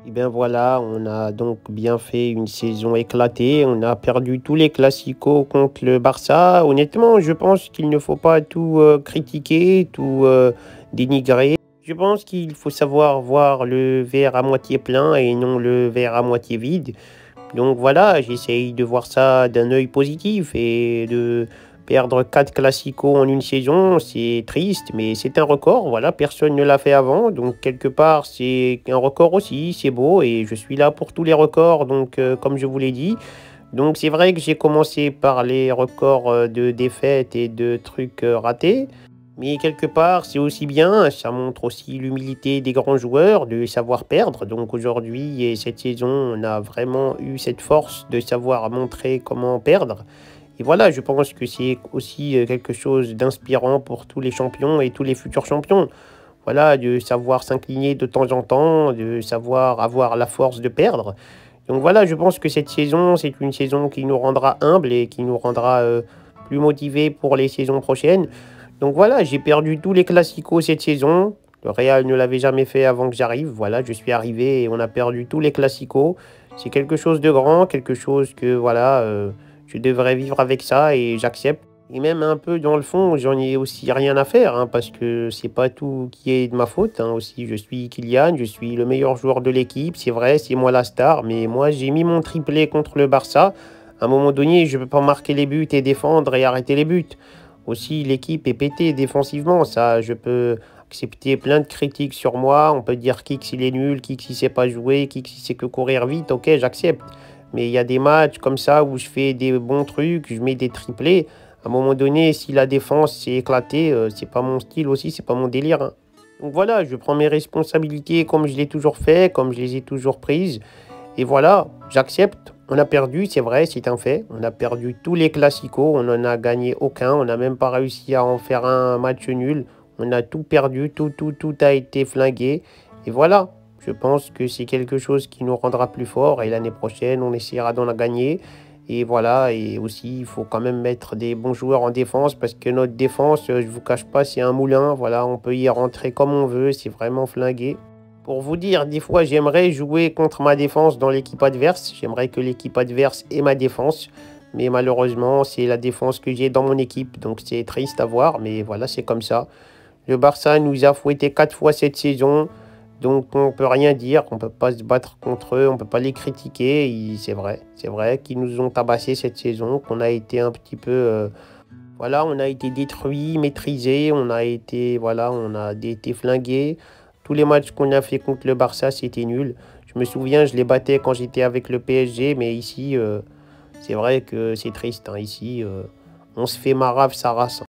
Et bien voilà, on a donc bien fait une saison éclatée. On a perdu tous les classicos contre le Barça. Honnêtement, je pense qu'il ne faut pas tout critiquer, tout dénigrer. Je pense qu'il faut savoir voir le verre à moitié plein et non le verre à moitié vide. Donc voilà, j'essaye de voir ça d'un œil positif et de perdre 4 classicos en une saison, c'est triste, mais c'est un record. Voilà, personne ne l'a fait avant. Donc quelque part, c'est un record aussi, c'est beau et je suis là pour tous les records. Donc comme je vous l'ai dit. Donc c'est vrai que j'ai commencé par les records de défaites et de trucs ratés. Mais quelque part, c'est aussi bien, ça montre aussi l'humilité des grands joueurs de savoir perdre. Donc aujourd'hui et cette saison, on a vraiment eu cette force de savoir montrer comment perdre. Et voilà, je pense que c'est aussi quelque chose d'inspirant pour tous les champions et tous les futurs champions. Voilà, de savoir s'incliner de temps en temps, de savoir avoir la force de perdre. Donc voilà, je pense que cette saison, c'est une saison qui nous rendra humbles et qui nous rendra plus motivés pour les saisons prochaines. Donc voilà, j'ai perdu tous les classicos cette saison. Le Real ne l'avait jamais fait avant que j'arrive. Voilà, je suis arrivé et on a perdu tous les classicos. C'est quelque chose de grand, quelque chose que voilà, je devrais vivre avec ça et j'accepte. Et même un peu dans le fond, j'en ai aussi rien à faire hein, parce que c'est pas tout qui est de ma faute. Hein. Aussi, je suis Kylian, je suis le meilleur joueur de l'équipe. C'est vrai, c'est moi la star, mais moi j'ai mis mon triplé contre le Barça. À un moment donné, je ne peux pas marquer les buts et défendre et arrêter les buts. Aussi, l'équipe est pétée défensivement. Ça, je peux accepter plein de critiques sur moi. On peut dire Kix il est nul, Kix il sait pas jouer, Kix il sait que courir vite. Ok, j'accepte. Mais il y a des matchs comme ça où je fais des bons trucs, je mets des triplés. À un moment donné, si la défense s'est éclatée, c'est pas mon style aussi, c'est pas mon délire. Hein. Donc voilà, je prends mes responsabilités comme je l'ai toujours fait, comme je les ai toujours prises. Et voilà, j'accepte. On a perdu, c'est vrai, c'est un fait. On a perdu tous les classicos, on n'en a gagné aucun. On n'a même pas réussi à en faire un match nul. On a tout perdu, tout a été flingué. Et voilà, je pense que c'est quelque chose qui nous rendra plus forts. Et l'année prochaine, on essaiera d'en gagner. Et voilà, et aussi, il faut quand même mettre des bons joueurs en défense parce que notre défense, je vous cache pas, c'est un moulin. Voilà, on peut y rentrer comme on veut, c'est vraiment flingué. Pour vous dire, des fois, j'aimerais jouer contre ma défense dans l'équipe adverse. J'aimerais que l'équipe adverse ait ma défense. Mais malheureusement, c'est la défense que j'ai dans mon équipe. Donc, c'est triste à voir. Mais voilà, c'est comme ça. Le Barça nous a fouetté 4 fois cette saison. Donc, on ne peut rien dire. On ne peut pas se battre contre eux. On ne peut pas les critiquer. C'est vrai. C'est vrai qu'ils nous ont tabassé cette saison. Qu'on a été un petit peu... voilà, on a été détruits, maîtrisés. On a été... Voilà, on a été flingués. Tous les matchs qu'on a fait contre le Barça, c'était nul. Je me souviens, je les battais quand j'étais avec le PSG, mais ici, c'est vrai que c'est triste. Hein. Ici, on se fait marave sa race.